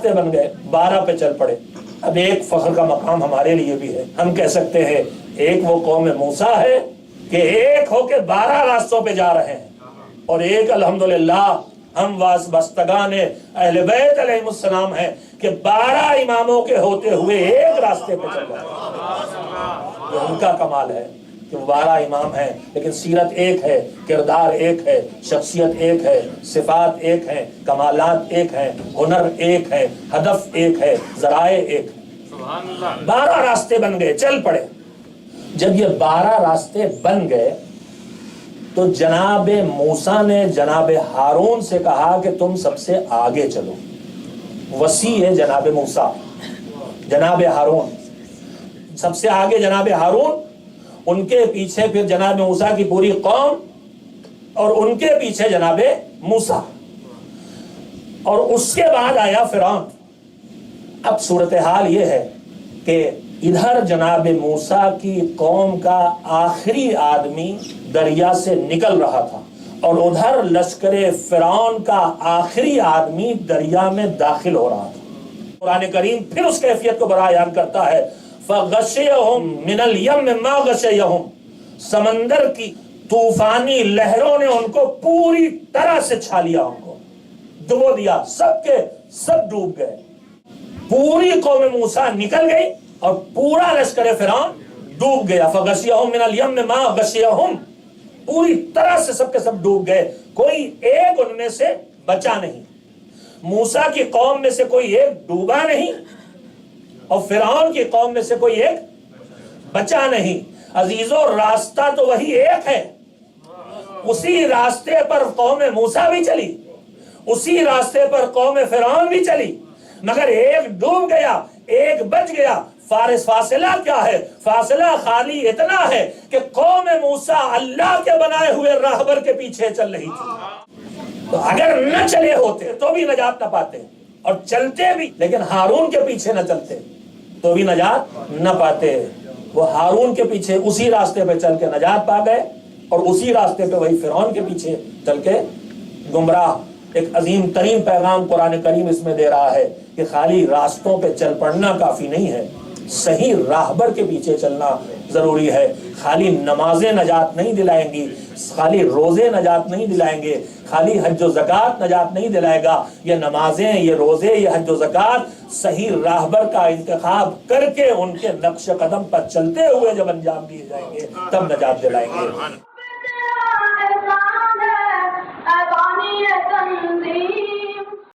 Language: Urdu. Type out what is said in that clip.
راستے بن گئے، 12 پہ چل پڑے۔ اب ایک فخر کا مقام ہمارے لیے بھی ہے، ہم کہہ سکتے ہیں ایک وہ قوم موسیٰ ہے کہ ایک ہو کے 12 راستوں پہ جا رہے ہیں، اور ایک الحمدللہ ہم وابستگان اہل بیت علیہ السلام ہیں کہ 12 اماموں کے ہوتے ہوئے ایک راستے پہ چل رہے ہیں۔ یہ ان کا کمال ہے کہ 12 امام ہیں لیکن سیرت ایک ہے، کردار ایک ہے، شخصیت ایک ہے، صفات ایک ہیں، کمالات ایک ہیں، ہنر ایک ہے، ہدف ایک ہے، ذرائع ایک ہے۔ 12 راستے بن گئے، چل پڑے۔ جب یہ 12 راستے بن گئے تو جناب موسیٰ نے جناب ہارون سے کہا کہ تم سب سے آگے چلو۔ وسیع ہے جناب موسیٰ، جناب ہارون سب سے آگے، جناب ہارون، ان کے پیچھے پھر جناب موسیٰ کی پوری قوم، اور ان کے پیچھے جناب موسیٰ، اور اس کے بعد آیا فرعون۔ اب صورتحال یہ ہے کہ ادھر جناب موسیٰ کی قوم کا آخری آدمی دریا سے نکل رہا تھا، اور ادھر لشکر فرعون کا آخری آدمی دریا میں داخل ہو رہا تھا۔ قرآن کریم پھر اس کیفیت کو بیان کرتا ہے، فَغَشِيَهُمْ مِنَ الْيَمِّ مَا غَشِيَهُمْ، سمندر کی طوفانی لہروں نے ان کو پوری طرح سے چھا لیا، ان کو ڈبو دیا، سب کے سب ڈوب گئے۔ پوری قوم موسیٰ نکل گئی اور پورا لشکر فرعون ڈوب گیا۔ فَغَشِيَهُمْ مِنَ الْيَمِّ مَا غَشِيَهُمْ، پوری طرح سے سب کے سب ڈوب گئے، کوئی ایک ان میں سے بچا نہیں۔ موسیٰ کی قوم میں سے کوئی ایک ڈوبا نہیں، اور فرعون کی قوم میں سے کوئی ایک بچا نہیں۔ عزیزو، راستہ تو وہی ایک ہے، اسی راستے پر قوم موسیٰ بھی چلی، اسی راستے پر قوم فرعون بھی چلی، مگر ایک ڈوب گیا، ایک بچ گیا۔ فاصلہ کیا ہے؟ فاصلہ خالی اتنا ہے کہ قوم موسیٰ اللہ کے بنائے ہوئے راہبر کے پیچھے چل رہی تھی، تو اگر نہ چلے ہوتے تو بھی نجات نہ پاتے، اور چلتے بھی لیکن ہارون کے پیچھے نہ چلتے تو بھی نجات نہ پاتے۔ وہ ہارون کے پیچھے اسی راستے پہ چل کے نجات پا گئے، اور اسی راستے پہ وہی فرعون کے پیچھے چل کے گمراہ۔ ایک عظیم ترین پیغام قرآن کریم اس میں دے رہا ہے کہ خالی راستوں پہ چل پڑنا کافی نہیں ہے، صحیح راہبر کے پیچھے چلنا ضروری ہے۔ خالی نمازیں نجات نہیں دلائیں گی، خالی روزے نجات نہیں دلائیں گے، خالی حج و زکوٰۃ نجات نہیں دلائے گا۔ یہ نمازیں، یہ روزے، یہ حج و زکوٰۃ صحیح راہبر کا انتخاب کر کے ان کے نقش قدم پر چلتے ہوئے جب انجام دیے جائیں گے تب نجات دلائیں گے۔